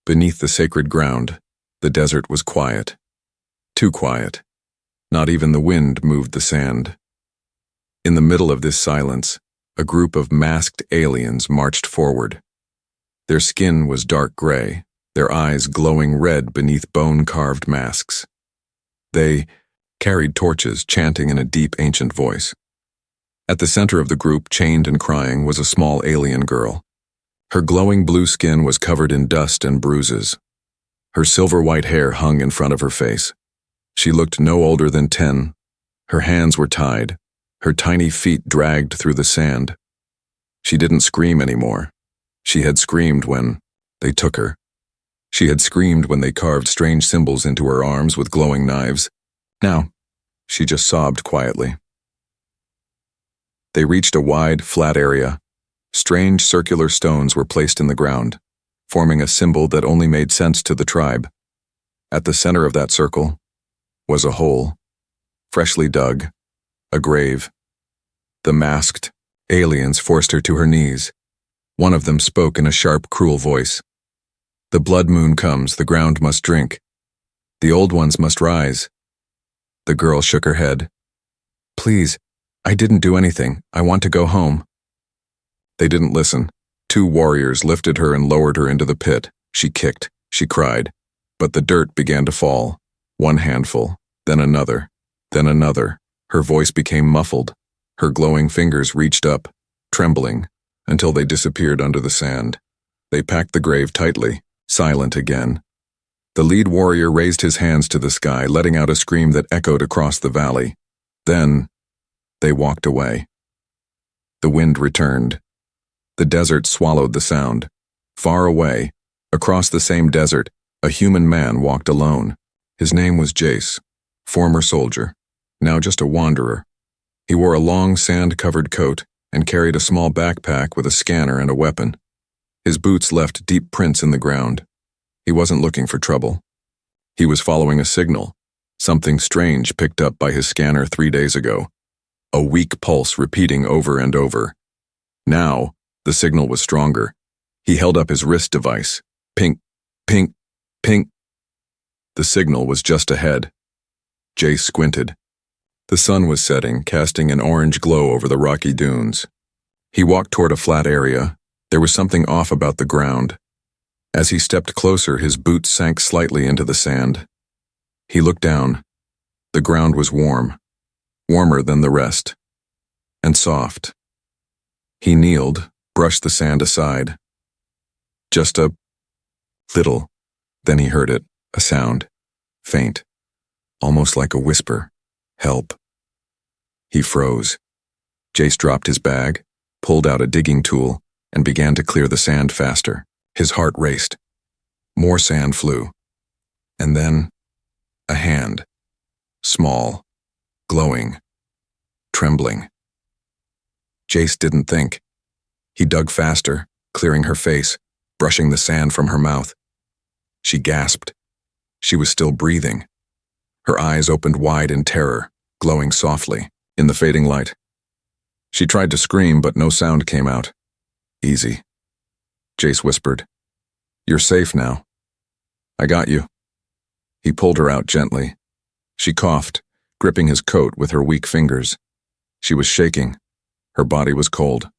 Beneath the sacred ground, the desert was quiet. Too quiet. Not even the wind moved the sand. In the middle of this silence, a group of masked aliens marched forward. Their skin was dark gray, their eyes glowing red beneath bone-carved masks. They carried torches, chanting in a deep, ancient voice. At the center of the group, chained and crying, was a small alien girl. Her glowing blue skin was covered in dust and bruises. Her silver-white hair hung in front of her face. She looked no older than 10. Her hands were tied, her tiny feet dragged through the sand. She didn't scream anymore. She had screamed when they took her. She had screamed when they carved strange symbols into her arms with glowing knives. Now, she just sobbed quietly. They reached a wide, flat area. Strange circular stones were placed in the ground, forming a symbol that only made sense to the tribe. At the center of that circle was a hole, freshly dug, a grave. The masked aliens forced her to her knees. One of them spoke in a sharp, cruel voice. "The blood moon comes, the ground must drink. The old ones must rise." The girl shook her head. "Please, I didn't do anything. I want to go home." They didn't listen. 2 warriors lifted her and lowered her into the pit. She kicked, she cried, but the dirt began to fall. One handful, then another, then another. Her voice became muffled. Her glowing fingers reached up, trembling, until they disappeared under the sand. They packed the grave tightly, silent again. The lead warrior raised his hands to the sky, letting out a scream that echoed across the valley. Then, they walked away. The wind returned. The desert swallowed the sound. Far away, across the same desert, a human man walked alone. His name was Jace, former soldier, now just a wanderer. He wore a long sand-covered coat and carried a small backpack with a scanner and a weapon. His boots left deep prints in the ground. He wasn't looking for trouble. He was following a signal, something strange picked up by his scanner 3 days ago. A weak pulse repeating over and over. Now, the signal was stronger. He held up his wrist device. Pink, pink, pink. The signal was just ahead. Jace squinted. The sun was setting, casting an orange glow over the rocky dunes. He walked toward a flat area. There was something off about the ground. As he stepped closer, his boots sank slightly into the sand. He looked down. The ground was warm, warmer than the rest, and soft. He kneeled, brushed the sand aside. Just a little. Then he heard it, a sound, faint, almost like a whisper. "Help." He froze. Jace dropped his bag, pulled out a digging tool, and began to clear the sand faster. His heart raced. More sand flew. And then, a hand. Small, glowing, trembling. Jace didn't think. He dug faster, clearing her face, brushing the sand from her mouth. She gasped. She was still breathing. Her eyes opened wide in terror, glowing softly in the fading light. She tried to scream, but no sound came out. "Easy," Jace whispered. "You're safe now. I got you." He pulled her out gently. She coughed, gripping his coat with her weak fingers. She was shaking. Her body was cold,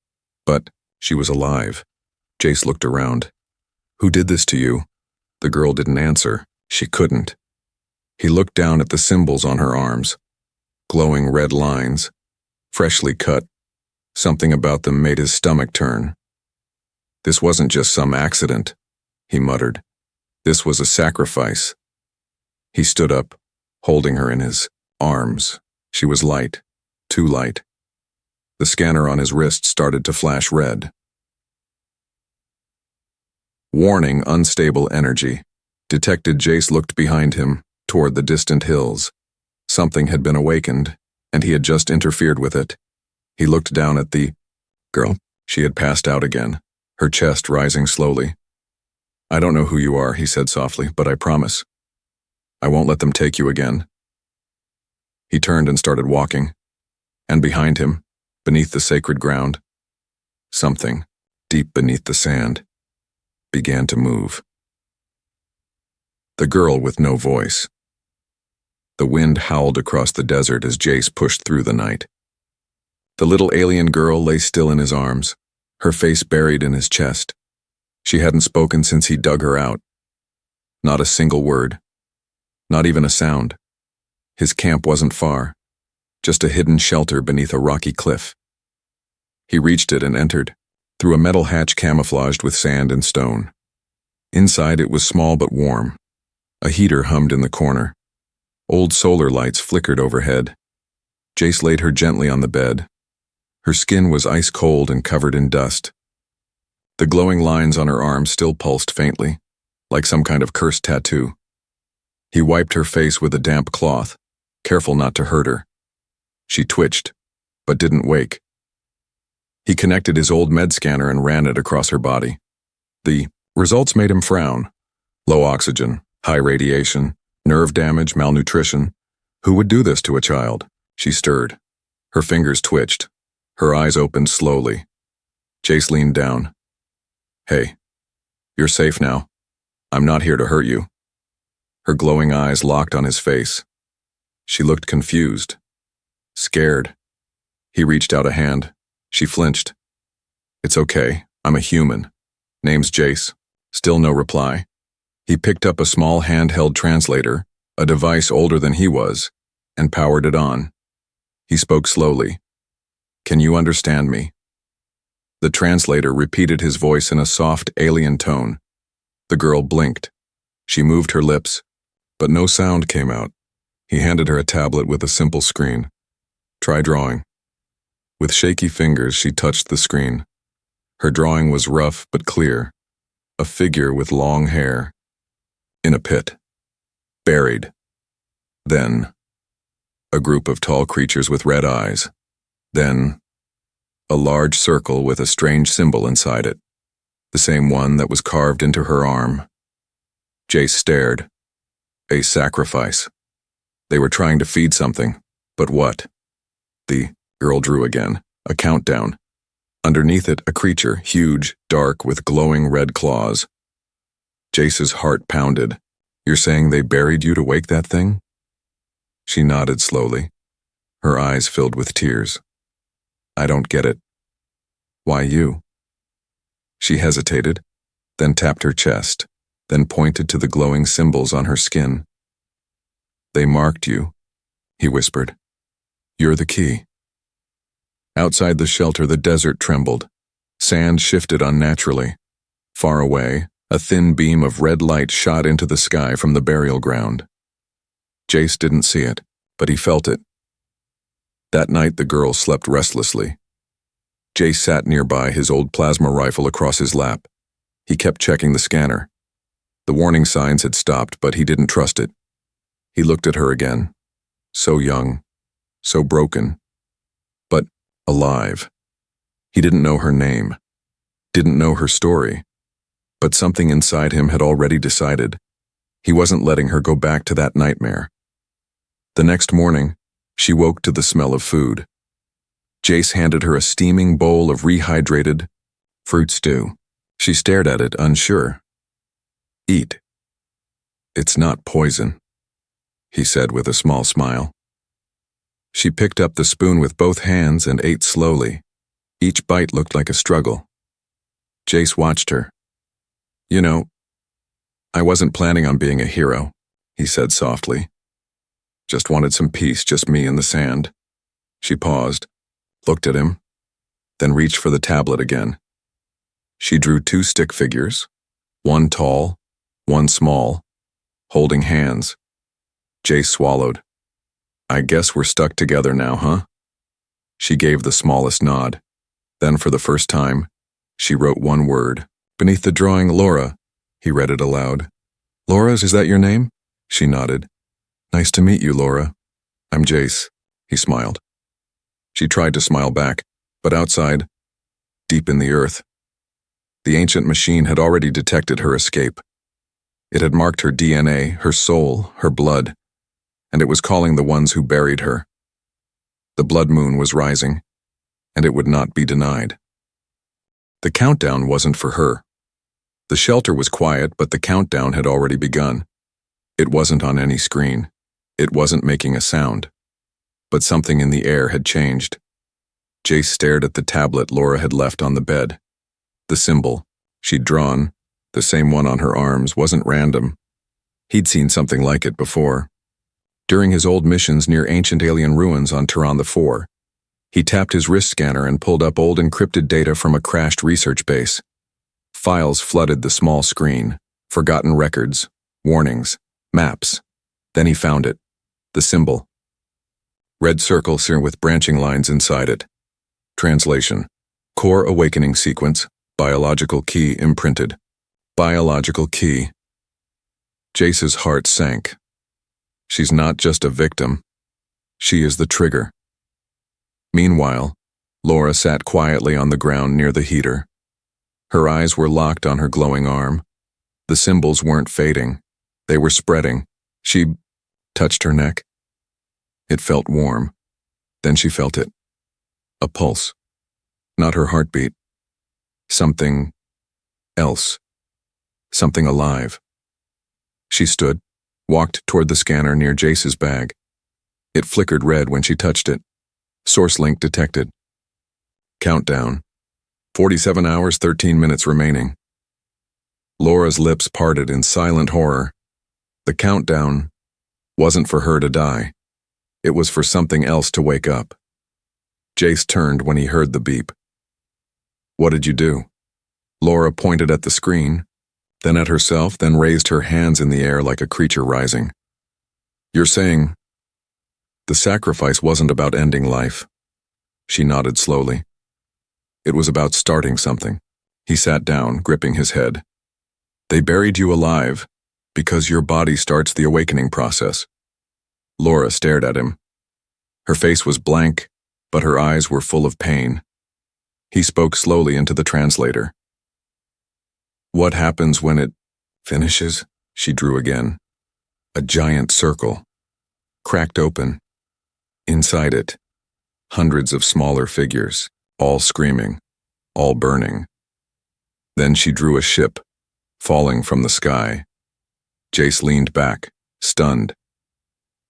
but she was alive. Jace looked around. "Who did this to you?" The girl didn't answer. She couldn't. He looked down at the symbols on her arms. Glowing red lines, freshly cut. Something about them made his stomach turn. "This wasn't just some accident," he muttered. "This was a sacrifice." He stood up, holding her in his arms. She was light, too light. The scanner on his wrist started to flash red. Warning, unstable energy. Detected. Jace looked behind him, toward the distant hills. Something had been awakened, and he had just interfered with it. He looked down at the girl. She had passed out again, her chest rising slowly. "I don't know who you are," he said softly, "but I promise. I won't let them take you again." He turned and started walking, and behind him, beneath the sacred ground, something, deep beneath the sand, began to move. The girl with no voice. The wind howled across the desert as Jace pushed through the night. The little alien girl lay still in his arms, her face buried in his chest. She hadn't spoken since he dug her out. Not a single word. Not even a sound. His camp wasn't far, just a hidden shelter beneath a rocky cliff. He reached it and entered, through a metal hatch camouflaged with sand and stone. Inside it was small but warm. A heater hummed in the corner. Old solar lights flickered overhead. Jace laid her gently on the bed. Her skin was ice cold and covered in dust. The glowing lines on her arms still pulsed faintly, like some kind of cursed tattoo. He wiped her face with a damp cloth, careful not to hurt her. She twitched, but didn't wake. He connected his old med scanner and ran it across her body. The results made him frown. Low oxygen, high radiation, nerve damage, malnutrition. Who would do this to a child? She stirred. Her fingers twitched. Her eyes opened slowly. Jace leaned down. Hey, you're safe now. I'm not here to hurt you. Her glowing eyes locked on his face. She looked confused, scared. He reached out a hand. She flinched. It's okay, I'm a human. Name's Jace. Still no reply. He picked up a small handheld translator, a device older than he was, and powered it on. He spoke slowly. Can you understand me? The translator repeated his voice in a soft, alien tone. The girl blinked. She moved her lips, but no sound came out. He handed her a tablet with a simple screen. Try drawing. With shaky fingers, she touched the screen. Her drawing was rough but clear. A figure with long hair. In a pit. Buried. Then, a group of tall creatures with red eyes. Then, a large circle with a strange symbol inside it. The same one that was carved into her arm. Jace stared. A sacrifice. They were trying to feed something, but what? The girl drew again, a countdown. Underneath it, a creature, huge, dark, with glowing red claws. Jace's heart pounded. You're saying they buried you to wake that thing? She nodded slowly, her eyes filled with tears. I don't get it. Why you? She hesitated, then tapped her chest, then pointed to the glowing symbols on her skin. They marked you, he whispered. You're the key. Outside the shelter, the desert trembled. Sand shifted unnaturally. Far away, a thin beam of red light shot into the sky from the burial ground. Jace didn't see it, but he felt it. That night, the girl slept restlessly. Jace sat nearby, his old plasma rifle across his lap. He kept checking the scanner. The warning signs had stopped, but he didn't trust it. He looked at her again. So young, so broken, but alive. He didn't know her name, didn't know her story, but something inside him had already decided. He wasn't letting her go back to that nightmare. The next morning, she woke to the smell of food. Jace handed her a steaming bowl of rehydrated fruit stew. She stared at it, unsure. Eat. It's not poison, he said with a small smile. She picked up the spoon with both hands and ate slowly. Each bite looked like a struggle. Jace watched her. You know, I wasn't planning on being a hero, he said softly. Just wanted some peace, just me in the sand. She paused, looked at him, then reached for the tablet again. She drew 2 stick figures, one tall, one small, holding hands. Jace swallowed. I guess we're stuck together now, huh? She gave the smallest nod. Then for the first time, she wrote one word. Beneath the drawing, Laura. He read it aloud. Laura's, is that your name? She nodded. Nice to meet you, Laura. I'm Jace. He smiled. She tried to smile back, but outside, deep in the earth, the ancient machine had already detected her escape. It had marked her DNA, her soul, her blood, and it was calling the ones who buried her. The blood moon was rising, and it would not be denied. The countdown wasn't for her. The shelter was quiet, but the countdown had already begun. It wasn't on any screen. It wasn't making a sound. But something in the air had changed. Jace stared at the tablet Laura had left on the bed. The symbol she'd drawn, the same one on her arms, wasn't random. He'd seen something like it before. During his old missions near ancient alien ruins on Tehran IV, he tapped his wrist scanner and pulled up old encrypted data from a crashed research base. Files flooded the small screen, forgotten records, warnings, maps. Then he found it, the symbol. Red circle with branching lines inside it. Translation: Core awakening sequence, biological key imprinted. Biological key. Jace's heart sank. She's not just a victim. She is the trigger. Meanwhile, Laura sat quietly on the ground near the heater. Her eyes were locked on her glowing arm. The symbols weren't fading. They were spreading. She touched her neck. It felt warm. Then she felt it. A pulse. Not her heartbeat. Something else. Something alive. She stood, walked toward the scanner near Jace's bag. It flickered red when she touched it. Source link detected. Countdown. 47 hours, 13 minutes remaining. Laura's lips parted in silent horror. The countdown wasn't for her to die. It was for something else to wake up. Jace turned when he heard the beep. What did you do? Laura pointed at the screen, then at herself, then raised her hands in the air like a creature rising. You're saying the sacrifice wasn't about ending life. She nodded slowly. It was about starting something. He sat down, gripping his head. They buried you alive because your body starts the awakening process. Laura stared at him. Her face was blank, but her eyes were full of pain. He spoke slowly into the translator. What happens when it finishes? She drew again. A giant circle, cracked open. Inside it, hundreds of smaller figures, all screaming, all burning. Then she drew a ship, falling from the sky. Jace leaned back, stunned.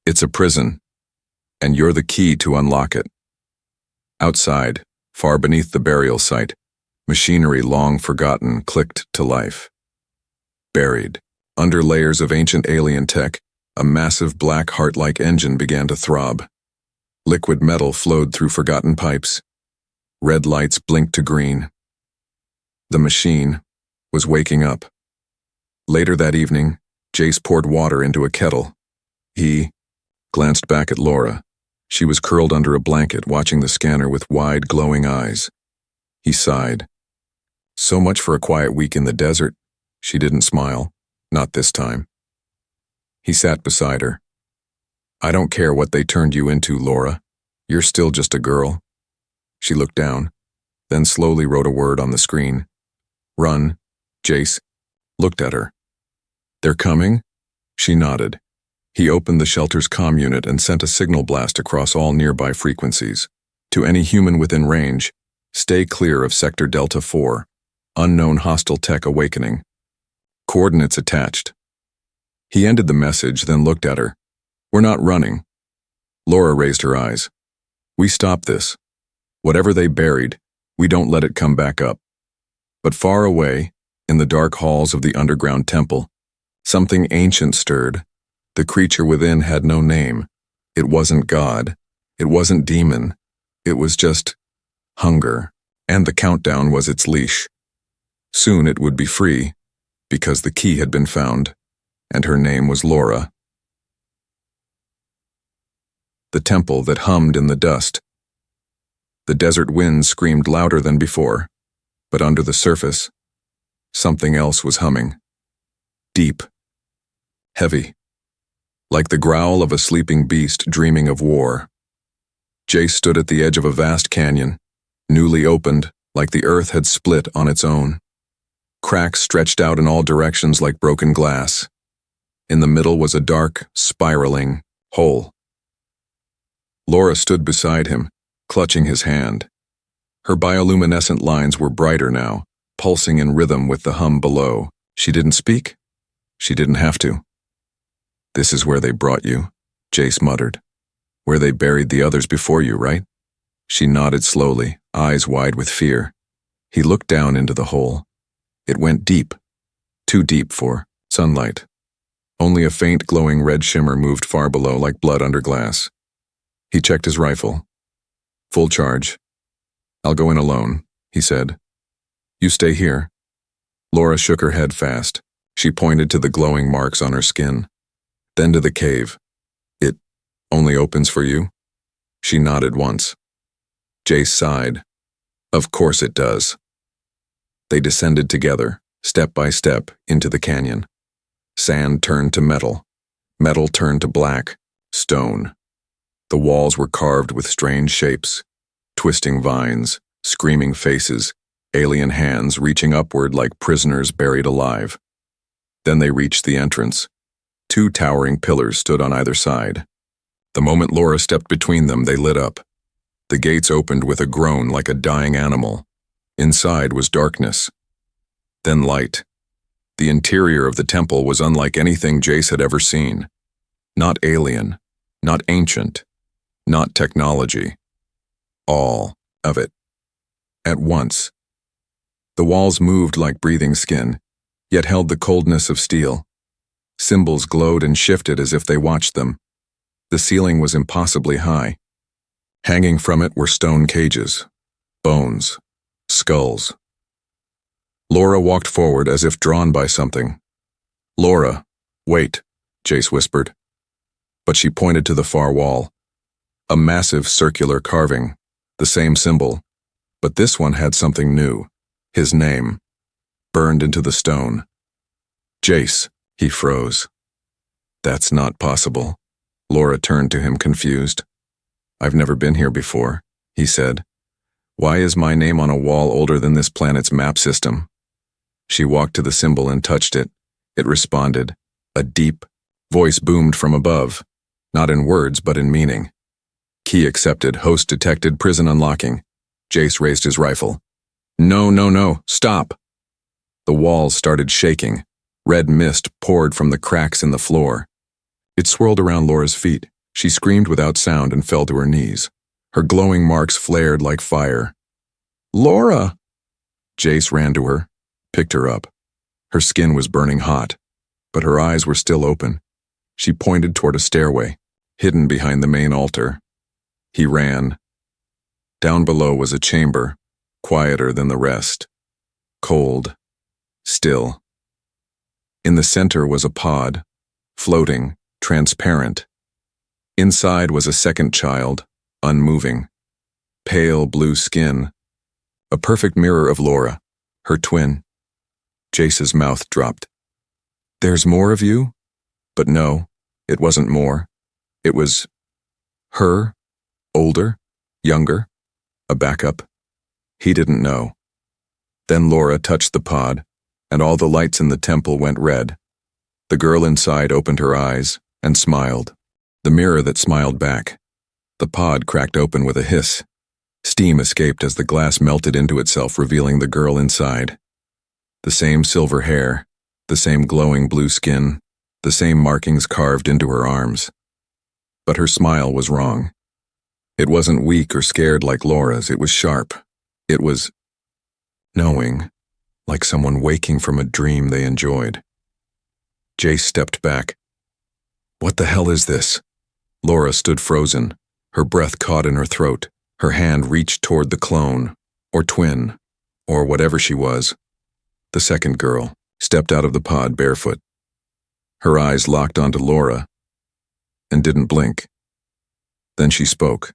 It's a prison, and you're the key to unlock it. Outside, far beneath the burial site, machinery long forgotten clicked to life. Buried, under layers of ancient alien tech, a massive black heart-like engine began to throb. Liquid metal flowed through forgotten pipes. Red lights blinked to green. The machine was waking up. Later that evening, Jace poured water into a kettle. He glanced back at Laura. She was curled under a blanket, watching the scanner with wide, glowing eyes. He sighed. So much for a quiet week in the desert. She didn't smile. Not this time. He sat beside her. I don't care what they turned you into, Laura. You're still just a girl. She looked down, then slowly wrote a word on the screen. Run. Jace looked at her. They're coming? She nodded. He opened the shelter's comm unit and sent a signal blast across all nearby frequencies. To any human within range, stay clear of Sector Delta 4. Unknown hostile tech awakening. Coordinates attached. He ended the message, then looked at her. We're not running. Laura raised her eyes. We stop this. Whatever they buried, we don't let it come back up. But far away, in the dark halls of the underground temple, something ancient stirred. The creature within had no name. It wasn't God. It wasn't demon. It was just hunger, and the countdown was its leash. Soon it would be free, because the key had been found, and her name was Laura. The temple that hummed in the dust. The desert wind screamed louder than before, but under the surface, something else was humming. Deep. Heavy. Like the growl of a sleeping beast dreaming of war. Jace stood at the edge of a vast canyon, newly opened, like the earth had split on its own. Cracks stretched out in all directions like broken glass. In the middle was a dark, spiraling hole. Laura stood beside him, clutching his hand. Her bioluminescent lines were brighter now, pulsing in rhythm with the hum below. She didn't speak. She didn't have to. This is where they brought you, Jace muttered. Where they buried the others before you, right? She nodded slowly, eyes wide with fear. He looked down into the hole. It went deep, too deep for sunlight. Only a faint glowing red shimmer moved far below like blood under glass. He checked his rifle. Full charge. I'll go in alone, he said. You stay here. Laura shook her head fast. She pointed to the glowing marks on her skin. Then to the cave. It only opens for you? She nodded once. Jace sighed. Of course it does. They descended together, step by step, into the canyon. Sand turned to metal. Metal turned to black, stone. The walls were carved with strange shapes. Twisting vines, screaming faces, alien hands reaching upward like prisoners buried alive. Then they reached the entrance. 2 towering pillars stood on either side. The moment Laura stepped between them, they lit up. The gates opened with a groan like a dying animal. Inside was darkness. Then light. The interior of the temple was unlike anything Jace had ever seen. Not alien, not ancient, not technology. All of it. At once. The walls moved like breathing skin, yet held the coldness of steel. Symbols glowed and shifted as if they watched them. The ceiling was impossibly high. Hanging from it were stone cages, bones, skulls. Laura walked forward as if drawn by something. Laura, wait, Jace whispered. But she pointed to the far wall. A massive circular carving, the same symbol, but this one had something new, his name, burned into the stone. Jace, he froze. That's not possible. Laura turned to him confused. I've never been here before, he said. Why is my name on a wall older than this planet's map system? She walked to the symbol and touched it. It responded. A deep voice boomed from above, not in words but in meaning. Key accepted, host detected, prison unlocking. Jace raised his rifle. No, stop! The walls started shaking. Red mist poured from the cracks in the floor. It swirled around Laura's feet. She screamed without sound and fell to her knees. Her glowing marks flared like fire. Laura! Jace ran to her, picked her up. Her skin was burning hot, but her eyes were still open. She pointed toward a stairway, hidden behind the main altar. He ran. Down below was a chamber, quieter than the rest. Cold. Still. In the center was a pod, floating, transparent. Inside was a second child, unmoving. Pale blue skin. A perfect mirror of Laura, her twin. Jace's mouth dropped. There's more of you? But no, it wasn't more. It was her, older, younger, a backup. He didn't know. Then Laura touched the pod, and all the lights in the temple went red. The girl inside opened her eyes and smiled. The mirror that smiled back. The pod cracked open with a hiss. Steam escaped as the glass melted into itself, revealing the girl inside. The same silver hair, the same glowing blue skin, the same markings carved into her arms. But her smile was wrong. It wasn't weak or scared like Laura's, it was sharp. It was knowing, like someone waking from a dream they enjoyed. Jace stepped back. What the hell is this? Laura stood frozen, her breath caught in her throat. Her hand reached toward the clone, or twin, or whatever she was. The second girl stepped out of the pod barefoot. Her eyes locked onto Laura and didn't blink. Then she spoke.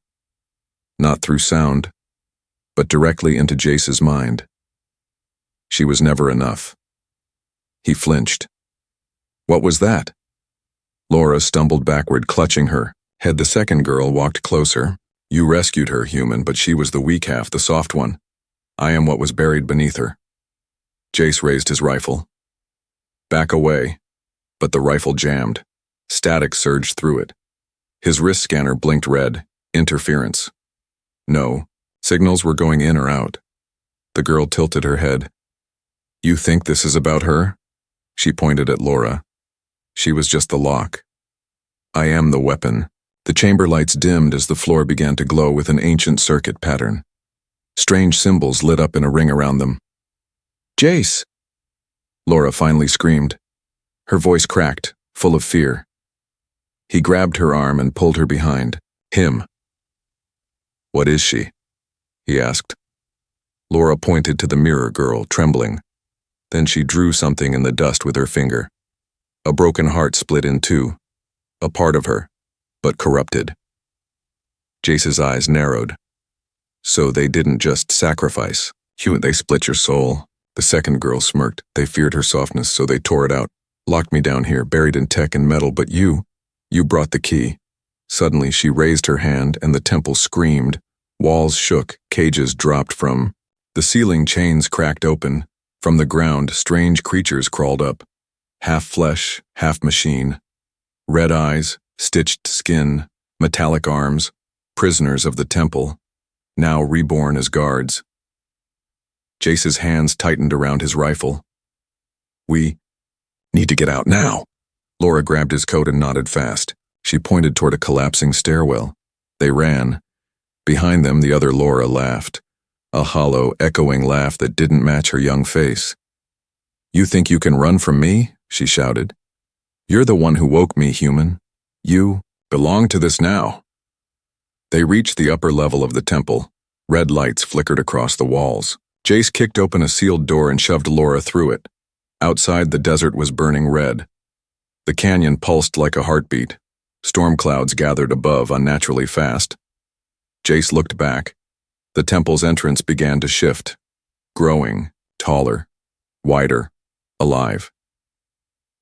Not through sound, but directly into Jace's mind. She was never enough. He flinched. What was that? Laura stumbled backward, clutching her. Had the second girl walked closer. You rescued her, human, but she was the weak half, the soft one. I am what was buried beneath her. Jace raised his rifle. Back away. But the rifle jammed. Static surged through it. His wrist scanner blinked red. Interference. No, signals were going in or out. The girl tilted her head. You think this is about her? She pointed at Laura. She was just the lock. I am the weapon. The chamber lights dimmed as the floor began to glow with an ancient circuit pattern. Strange symbols lit up in a ring around them. Jace! Laura finally screamed. Her voice cracked, full of fear. He grabbed her arm and pulled her behind. Him. What is she? He asked. Laura pointed to the mirror girl, trembling. Then she drew something in the dust with her finger. A broken heart split in two. A part of her, but corrupted. Jace's eyes narrowed. So they didn't just sacrifice. They split your soul. The second girl smirked. They feared her softness, so they tore it out. Locked me down here, buried in tech and metal, but you brought the key. Suddenly she raised her hand and the temple screamed. Walls shook, cages dropped from the ceiling, chains cracked open. From the ground, strange creatures crawled up. Half flesh, half machine. Red eyes, stitched skin, metallic arms, prisoners of the temple, now reborn as guards. Jace's hands tightened around his rifle. We need to get out now. Laura grabbed his coat and nodded fast. She pointed toward a collapsing stairwell. They ran. Behind them, the other Laura laughed. A hollow, echoing laugh that didn't match her young face. You think you can run from me? She shouted. You're the one who woke me, human. You belong to this now. They reached the upper level of the temple. Red lights flickered across the walls. Jace kicked open a sealed door and shoved Laura through it. Outside, the desert was burning red. The canyon pulsed like a heartbeat. Storm clouds gathered above unnaturally fast. Jace looked back. The temple's entrance began to shift, growing, taller, wider, alive.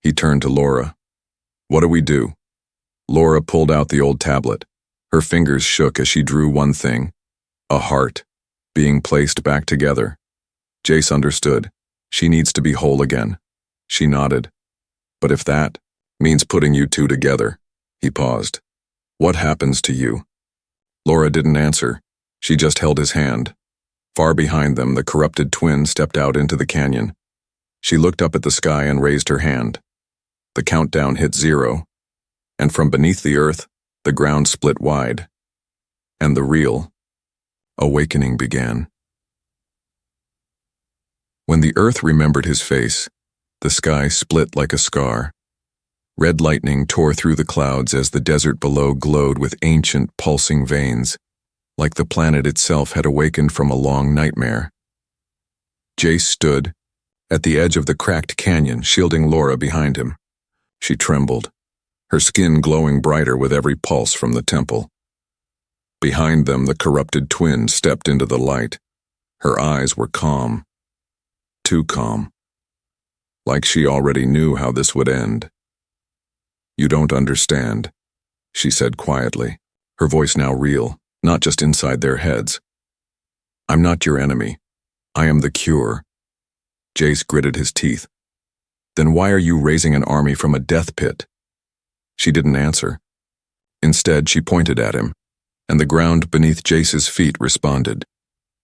He turned to Laura. What do we do? Laura pulled out the old tablet. Her fingers shook as she drew one thing, a heart, being placed back together. Jace understood. She needs to be whole again. She nodded. But if that means putting you two together, he paused. What happens to you? Laura didn't answer. She just held his hand. Far behind them, the corrupted twin stepped out into the canyon. She looked up at the sky and raised her hand. The countdown hit 0, and from beneath the earth, the ground split wide. And the real awakening began. When the earth remembered his face, the sky split like a scar. Red lightning tore through the clouds as the desert below glowed with ancient, pulsing veins, like the planet itself had awakened from a long nightmare. Jace stood at the edge of the cracked canyon, shielding Laura behind him. She trembled, her skin glowing brighter with every pulse from the temple. Behind them, the corrupted twin stepped into the light. Her eyes were calm, too calm, like she already knew how this would end. You don't understand, she said quietly, her voice now real, not just inside their heads. I'm not your enemy. I am the cure. Jace gritted his teeth. Then why are you raising an army from a death pit? She didn't answer. Instead, she pointed at him, and the ground beneath Jace's feet responded.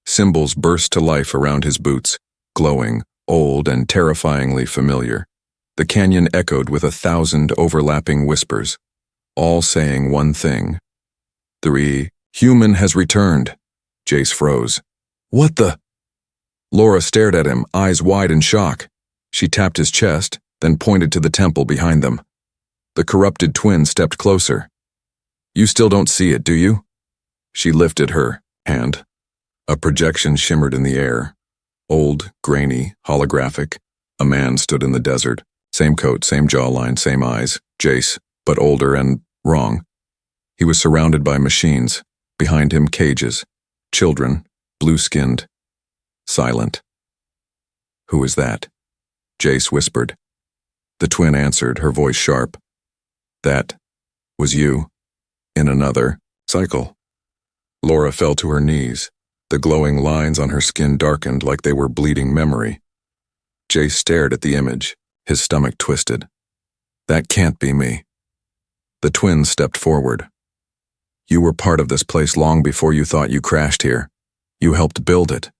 Symbols burst to life around his boots, glowing, old, and terrifyingly familiar. The canyon echoed with 1,000 overlapping whispers, all saying one thing. The human has returned. Jace froze. What the? Laura stared at him, eyes wide in shock. She tapped his chest, then pointed to the temple behind them. The corrupted twin stepped closer. You still don't see it, do you? She lifted her hand. A projection shimmered in the air. Old, grainy, holographic. A man stood in the desert. Same coat, same jawline, same eyes. Jace, but older and wrong. He was surrounded by machines. Behind him, cages. Children, blue-skinned. Silent. Who is that? Jace whispered. The twin answered, her voice sharp. That was you. In another cycle. Laura fell to her knees. The glowing lines on her skin darkened like they were bleeding memory. Jace stared at the image, his stomach twisted. That can't be me. The twin stepped forward. You were part of this place long before you thought you crashed here. You helped build it.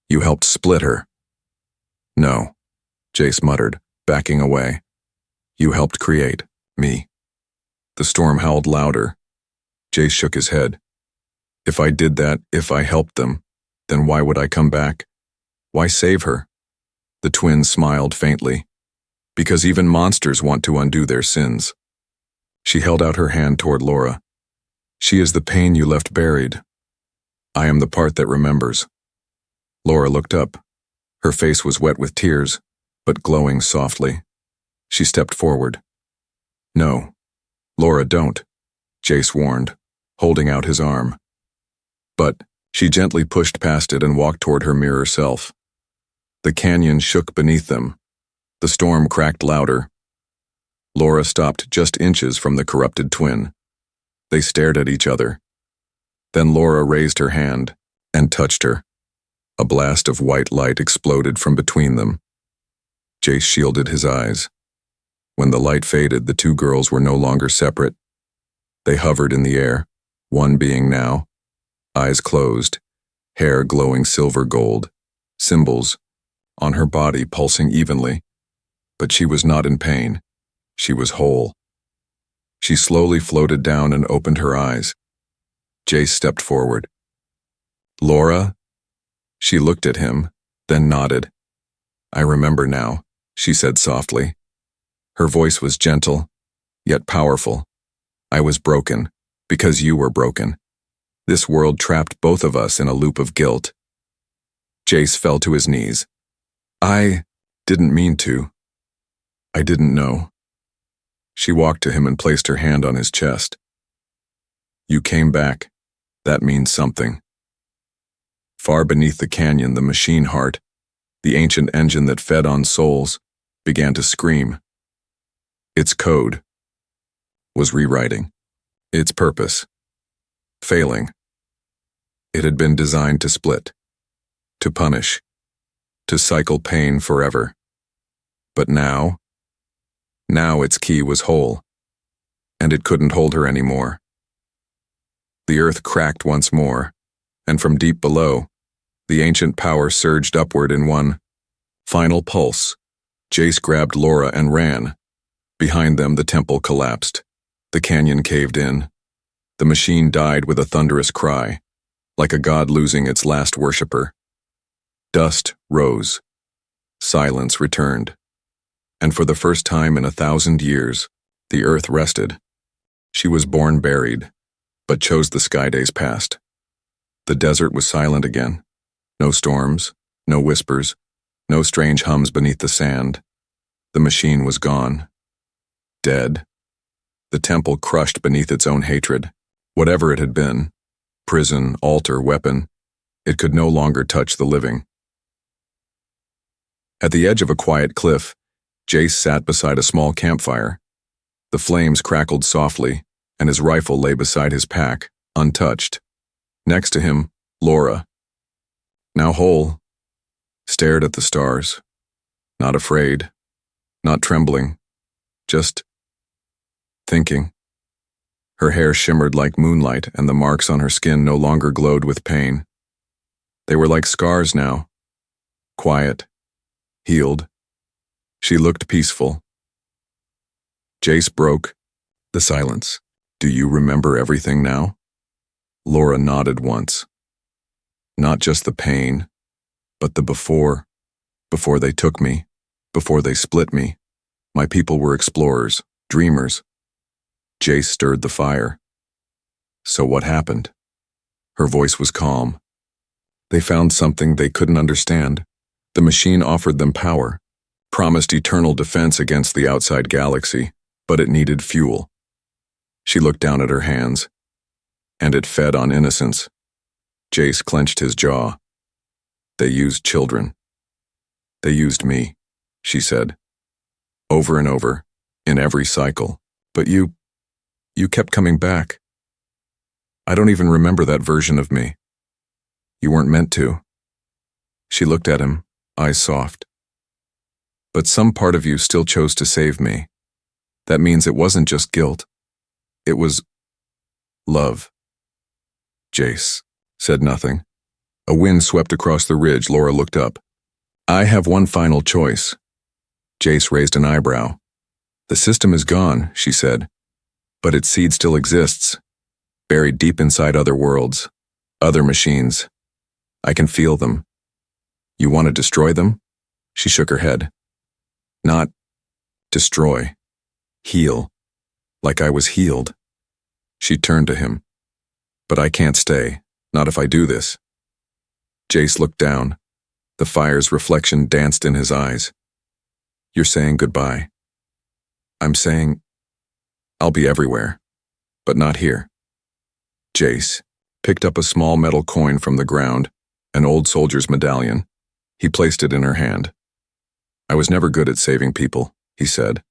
You helped split her. No, Jace muttered, backing away. You helped create me. The storm howled louder. Jace shook his head. If I did that, if I helped them, then why would I come back? Why save her? The twins smiled faintly. Because even monsters want to undo their sins. She held out her hand toward Laura. She is the pain you left buried. I am the part that remembers. Laura looked up. Her face was wet with tears, but glowing softly. She stepped forward. No. Laura, don't, Jace warned, holding out his arm. But she gently pushed past it and walked toward her mirror self. The canyon shook beneath them. The storm cracked louder. Laura stopped just inches from the corrupted twin. They stared at each other. Then Laura raised her hand and touched her. A blast of white light exploded from between them. Jace shielded his eyes. When the light faded, the two girls were no longer separate. They hovered in the air, one being now, eyes closed, hair glowing silver gold, symbols on her body pulsing evenly. But she was not in pain. She was whole. She slowly floated down and opened her eyes. Jace stepped forward. Laura? She looked at him, then nodded. I remember now, she said softly. Her voice was gentle, yet powerful. I was broken, because you were broken. This world trapped both of us in a loop of guilt. Jace fell to his knees. I didn't mean to. I didn't know. She walked to him and placed her hand on his chest. You came back. That means something. Far beneath the canyon, the machine heart, the ancient engine that fed on souls, began to scream. Its code was rewriting. Its purpose, failing. It had been designed to split, to punish, to cycle pain forever. But now its key was whole, and it couldn't hold her anymore. The earth cracked once more, and from deep below, the ancient power surged upward in one final pulse. Jace grabbed Laura and ran. Behind them, the temple collapsed. The canyon caved in. The machine died with a thunderous cry, like a god losing its last worshiper. Dust rose. Silence returned. And for the first time in 1,000 years, the earth rested. She was born buried, but chose the sky days past. The desert was silent again. No storms, no whispers, no strange hums beneath the sand. The machine was gone. Dead. The temple crushed beneath its own hatred. Whatever it had been, prison, altar, weapon, it could no longer touch the living. At the edge of a quiet cliff, Jace sat beside a small campfire. The flames crackled softly, and his rifle lay beside his pack, untouched. Next to him, Laura, now whole, stared at the stars, not afraid, not trembling, just thinking. Her hair shimmered like moonlight, and the marks on her skin no longer glowed with pain. They were like scars now, quiet, healed. She looked peaceful. Jace broke the silence. Do you remember everything now? Laura nodded once. Not just the pain, but the before they took me, before they split me. My people were explorers, dreamers. Jace stirred the fire. So what happened? Her voice was calm. They found something they couldn't understand. The machine offered them power, promised eternal defense against the outside galaxy, but it needed fuel. She looked down at her hands, and it fed on innocence. Jace clenched his jaw. They used children. They used me, she said. Over and over, in every cycle. But you kept coming back. I don't even remember that version of me. You weren't meant to. She looked at him, eyes soft. But some part of you still chose to save me. That means it wasn't just guilt. It was love. Jace said nothing. A wind swept across the ridge. Laura looked up. I have one final choice. Jace raised an eyebrow. The system is gone, she said. But its seed still exists, buried deep inside other worlds, other machines. I can feel them. You want to destroy them? She shook her head. Not destroy. Heal. Like I was healed. She turned to him. But I can't stay, not if I do this. Jace looked down. The fire's reflection danced in his eyes. You're saying goodbye. I'm saying I'll be everywhere, but not here. Jace picked up a small metal coin from the ground, an old soldier's medallion. He placed it in her hand. I was never good at saving people, he said.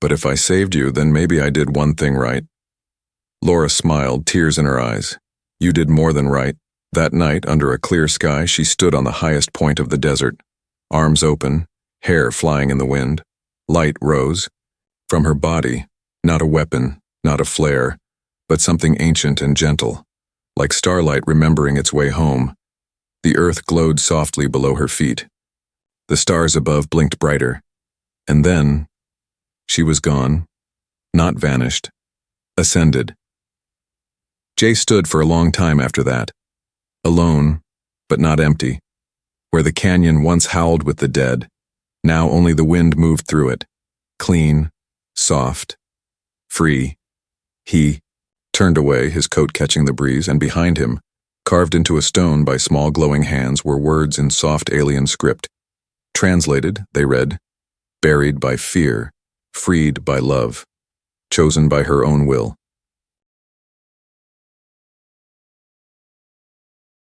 But if I saved you, then maybe I did one thing right. Laura smiled, tears in her eyes. You did more than right. That night, under a clear sky, she stood on the highest point of the desert, arms open, hair flying in the wind. Light rose. From her body, not a weapon, not a flare, but something ancient and gentle, like starlight remembering its way home. The earth glowed softly below her feet. The stars above blinked brighter. And then, she was gone, not vanished, ascended. Jay stood for a long time after that, alone, but not empty. Where the canyon once howled with the dead, now only the wind moved through it, clean, soft, free. He turned away, his coat catching the breeze, and behind him, carved into a stone by small glowing hands, were words in soft alien script. Translated, they read, buried by fear, freed by love, chosen by her own will.